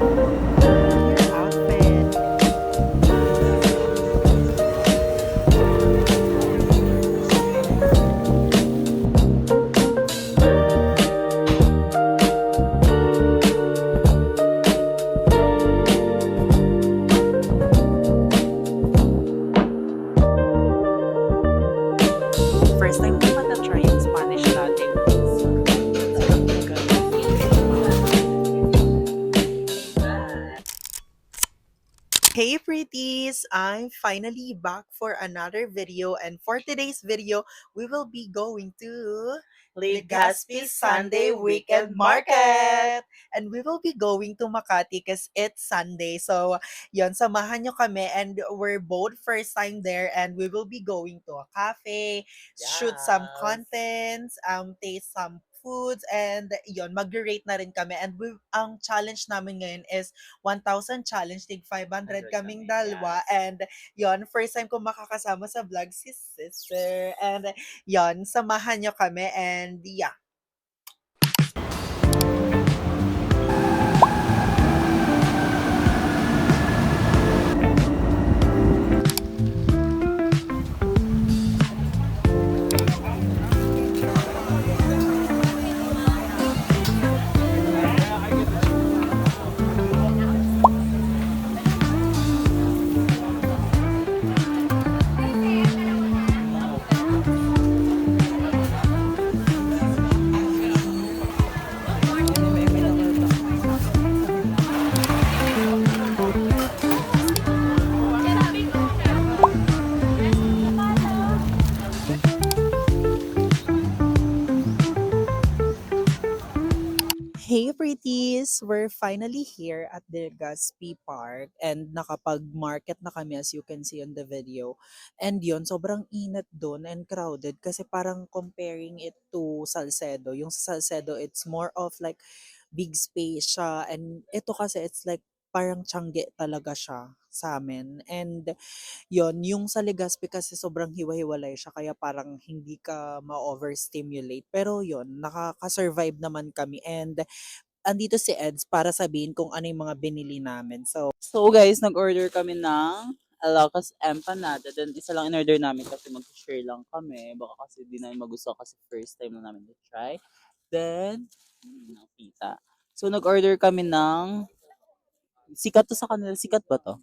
Your outfit. First time ko pa na-try yung Spanish natin. Sarap na Hey pretties! I'm finally back for another video, and for today's video, we will be going to Legazpi Sunday Weekend Market! And we will be going to Makati because it's Sunday. So, yon, samahan nyo kami, and we're both first time there, and we will be going to a cafe, shoot some Yes. contents, taste some foods, and yon, mag-rate na rin kami. And ang challenge namin ngayon is 1,000 challenge, tig 500 kaming dalawa. Yes. And yon, first time ko makakasama sa vlog si sister. And yon, samahan nyo kami. And yeah. Hey pretties! We're finally here at the Gaspi Park and nakapag-market na kami as you can see on the video. And yon, sobrang init doon and crowded kasi parang comparing it to Salcedo. Yung sa Salcedo, it's more of like big space siya, and ito kasi it's like parang tiyangge talaga siya sa amin. And yon, yung sa Legazpi kasi sobrang hiwa-hiwalay siya kaya parang hindi ka ma-overstimulate. Pero yon, nakaka-survive naman kami, and andito si Eds para sabihin kung ano yung mga binili namin. So guys, nag-order kami ng Alocas Empanada. Then isa lang in-order namin kasi mag-share lang kami. Baka kasi di namin magustuhan kasi first time na namin to-try. Then, nakita. So nag-order kami ng, sikat to sa kanila. Sikat ba to?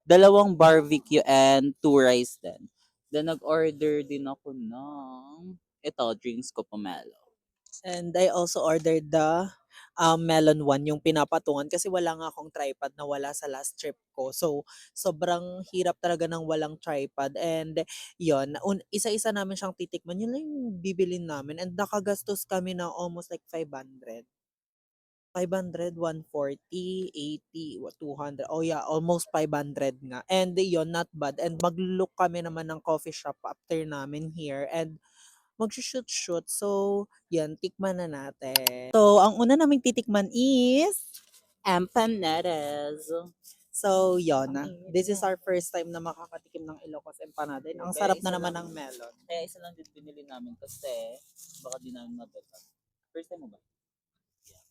Dalawang barbecue and 2 rice din. Then nag-order din ako ng, ito, drinks ko pomelo. And I also ordered the melon one, yung pinapatungan kasi wala nga akong tripod na wala sa last trip ko. So, sobrang hirap talaga ng walang tripod. And yon, isa-isa namin siyang titikman. Yun lang yung bibilin namin. And nakagastos kami ng almost like 500. 500, 140, 80, 200. Oh yeah, almost 500 nga. And yon, not bad. And mag-look kami naman ng coffee shop after namin here. And magsushoot-shoot. So, yan, tikman na natin. So, ang una naming titikman is empanadas. So, yon. This is our first time na makakatikim ng Ilocos empanada. Ang Kaya sarap isa na naman lang- ng melon. Kaya isa lang din binili namin kasi baka di namin mabenta. First time mo ba? Yeah.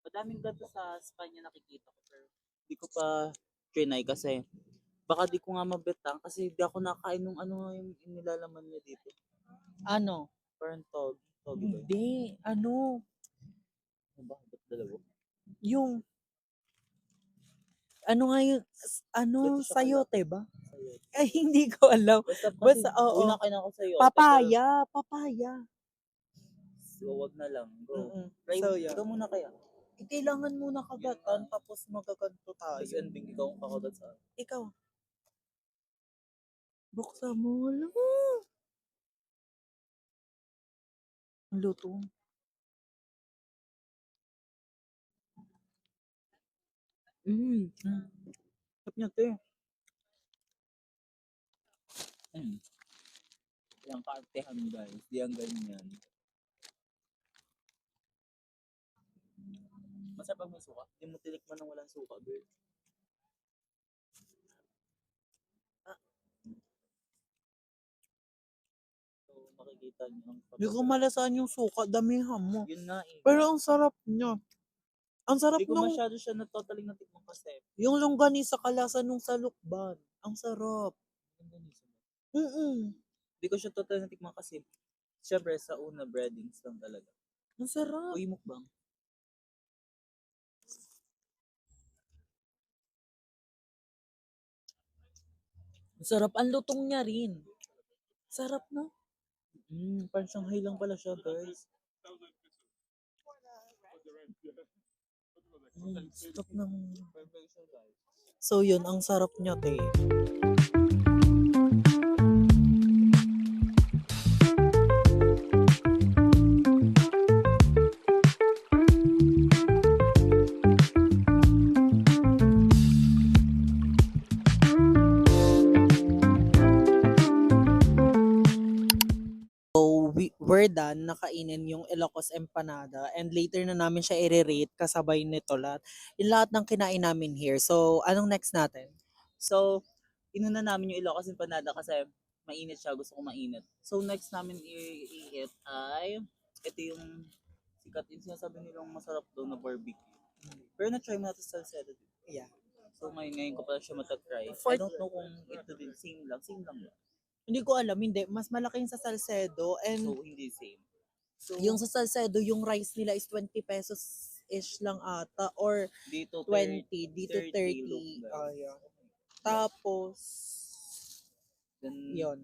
Madaming gato sa Spanya nakikita ko pero di ko pa trinay kasi baka di ko nga mabenta kasi di ako nakain ng ano nga yung inilalaman niya dito. Ano? Parang togi ba yun? Hindi. Ano? Ano ba? Ba't dalawa? Yung, ano nga yung, ano, Gato siya sayote kalaki. ba? Sa'yo. Ay, hindi ko alam. Basta kasi, Basta, oo. nakain ako sa'yo. Papaya. Papaya. So, wag na lang. Go. Mm-mm. Try, So, yeah. ikaw muna kaya. Kailangan muna kagatan, tapos magaganto tayo. Tapos ending ikaw ang kakagat sa akin. Ikaw, buksan mo. Alam. Ang luto. Mm. Sarap niya, te. Mm. Yung kaartehan guys. Di ang ganyan. Masarap pag may suka. Di mo tinikman ng walang suka, girl. So, makikita niyo ang Hindi ko pagkasarap. malasaan yung suka, damihan mo. Yun nga eh. Pero ang sarap niya. Ang sarap Hindi ko nung, masyado siya na totally natikman kasi. yung longganisa kalasa nung sa lukban. Ang sarap. Mm. Hindi ko siya totally natikman kasi syempre sa una breadings lang talaga. Ang sarap. Uy, mukbang. Ang sarap. Ang lutong niya rin. Sarap na. Parang Shanghai lang pala siya, guys. Sarap ng... So yun, ang sarap niya, te. So, we're done nakainin yung Ilocos Empanada and later na namin siya i-rate kasabay nito lahat. Yung lahat ng kinain namin here. So, anong next natin? So, inuna namin yung Ilocos Empanada kasi mainit siya. Gusto ko mainit. So, next namin i-eat ay ito yung sikat yung sinasabi nilang masarap daw na barbecue. Pero na-try mo natin sa Salcedo. Yeah. So, ngayon ko pala siya matatry. For- I don't know kung ito din. Same lang. Same lang. Hindi ko alam, hindi. Mas malaki yung sa Salcedo and So, hindi same. So, yung sa Salcedo, yung rice nila is 20 pesos ish lang ata or dito 20, dito 30 30. loaf. Yeah. Tapos, Then, yun.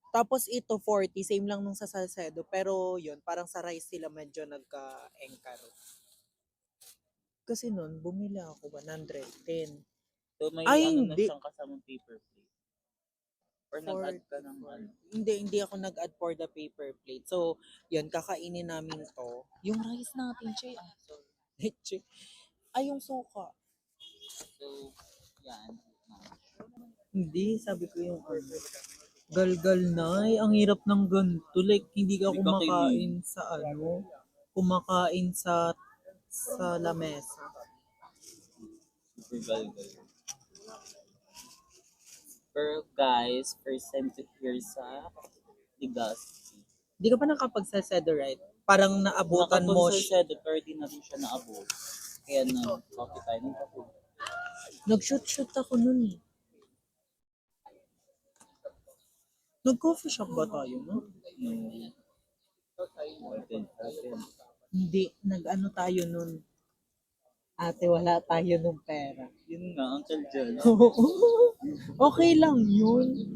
Tapos ito 40, same lang nung sa Salcedo. Pero yun, parang sa rice sila medyo nagka-engkaro. Kasi nun, bumili ako 110. so may Ay, ano na hindi. siyang kasamang paper plate. Or nag-add ka ng ano. Hindi ako nag-add for the paper plate. So, yun, kakainin namin to. Yung rice natin, che. Che. Ay, yung suka. So, yan. Hindi, sabi ko yung galgal na. Ang hirap ng ganito. Like, hindi ka Hindi ka kumakain sa kumakain sa lamesa. Super galgal. Pero guys, first time to hear sa Legazpi. Hindi ka pa nakapag-Salcedo, right? Parang naabutan mo. Nakapag-Salcedo pero di na rin siya naabot. Kaya na, coffee tayo ng coffee. Nag-shoot ako nun eh. Nag-coffee shop ba tayo, no? No. Hindi, nag-ano tayo nun. Ate, wala tayo nung pera. Yun nga, Uncle John. Okay lang yun.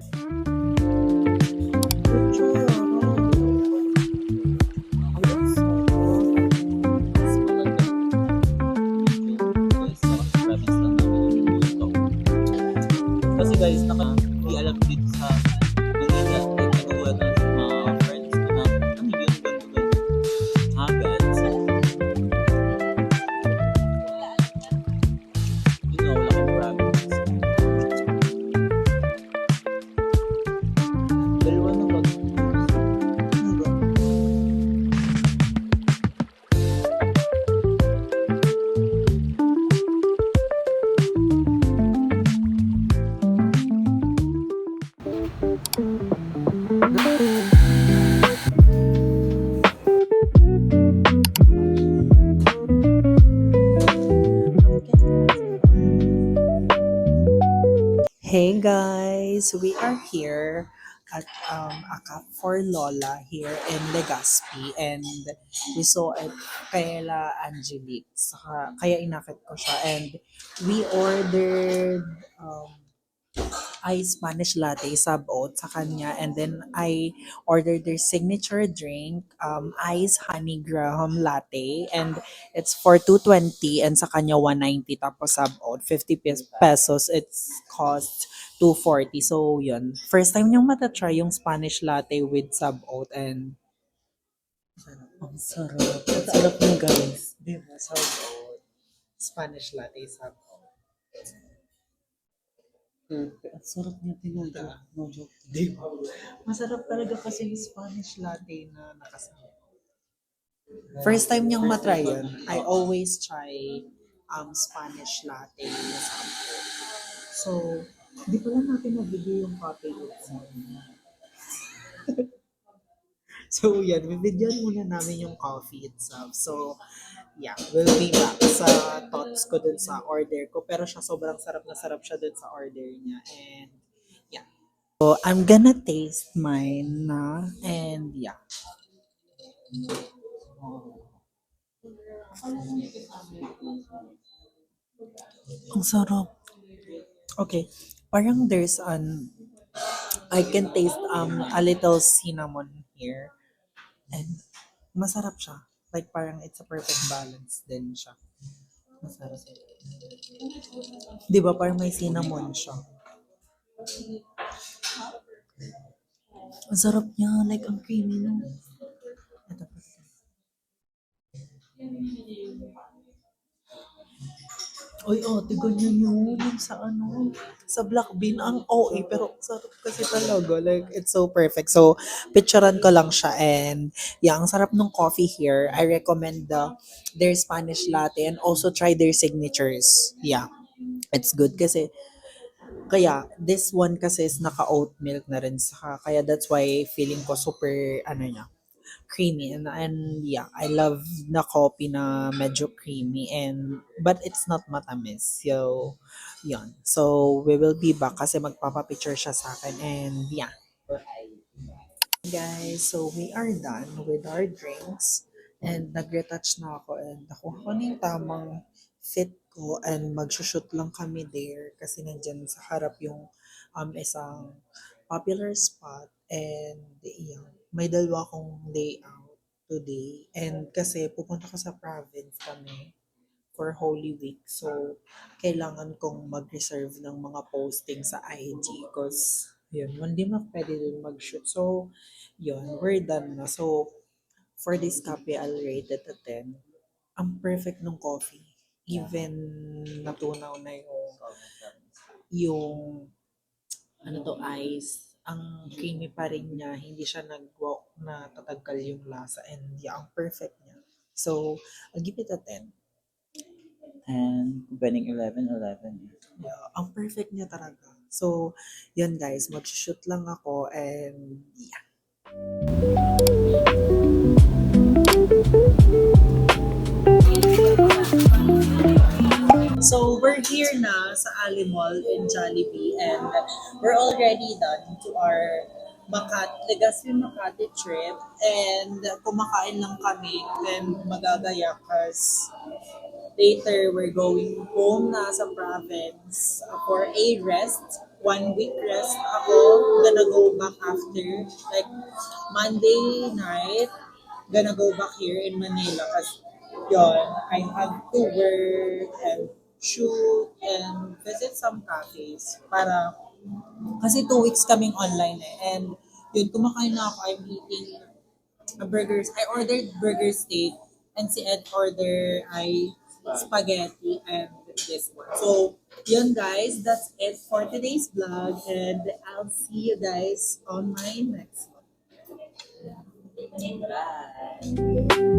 Kasi guys, hindi alam dito sa Manila, nag-uwan na sa mga friends ko na hindi yun ganito. Guys. Yun nga, wala kang promise. Dalawa na ba? Hey guys, we are here at Akap for Lola here in Legazpi and we saw it Kayla Angelique. Kaya inakit ko siya and we ordered ice Spanish latte sub-oat sa kanya and then I ordered their signature drink ice honey graham latte and it's for 220 and sa kanya 190 tapos sub-oat 50 pesos it's cost 240 so yun first time niyang matatry yung Spanish latte with sub-oat and ang sarap ang sarap mo guys di ba sub-oat Spanish latte sub-oat ang sarap niya talaga. No joke. Di ba? Masarap talaga kasi yung Spanish latte na nakasama. First time niyang matry yun, I always try Spanish latte na sample. So, di pala natin nabigay yung coffee itself. So, yan. Bibigyan muna namin yung coffee itself. So, yeah, we'll be back sa thoughts ko dun sa order ko. Pero siya sobrang sarap na sarap siya dun sa order niya. And yeah. So, I'm gonna taste mine na. And yeah. Ang sarap. Okay. Parang there's I can taste a little cinnamon here. And masarap siya. Like parang it's a perfect balance din siya. Masarap. 'Di ba parang may cinnamon siya. Ang sarap niya. Like ang creamy no. Ito pa. Uy, oh, ganyan yun. Yung sa ano, sa black bean, ang OA, pero sarap kasi talaga. Like, it's so perfect. So, picturean ko lang siya. And, yeah, ang sarap ng coffee here. I recommend their Spanish latte and also try their signatures. Yeah, it's good kasi, kaya, this one kasi is naka-oat milk na rin. Kaya that's why feeling ko super, ano niya, creamy and yeah, I love na coffee na medyo creamy and but it's not matamis. So, yun. So, we will be back kasi magpapapicture siya sa akin and yeah. Guys, so we are done with our drinks and nag-retouch na ako and nakuha ko na yung tamang fit ko and mag-shoot lang kami there kasi nandyan sa harap yung isang popular spot and yeah, may dalawa akong layout today and kasi pupunta ko sa province kami for Holy Week. So, kailangan kong mag-reserve ng mga posting sa IG because yun, hindi mo pwede din mag-shoot. So, yun, we're done na. So, for this copy, I'll rate it a 10. Ang perfect ng coffee. Even natunaw na yung ano to, ice. Ang creamy pa rin niya. Hindi siya nag-walk na tatanggal yung lasa. And yeah, ang perfect niya. So, I'll give it a 10. And pwedeng 11, 11. Yeah, ang perfect niya talaga. So, yun guys, mag-shoot lang ako and yeah. So, we're here na sa Ali Mall in Jollibee and we're already done to our Legazpi Makati trip and kumakain lang kami and magagaya kasi later we're going home na sa province for a rest. 1 week rest ako. Gonna go back after like Monday night. Gonna go back here in Manila kasi yun, I have to work and shoot and visit some cafes para kasi 2 weeks kaming online and yun, kumakain na ako. I'm eating burgers. I ordered burger steak and si Ed order ay spaghetti and this one. So, yun guys, that's it for today's vlog and I'll see you guys on my next one. Bye!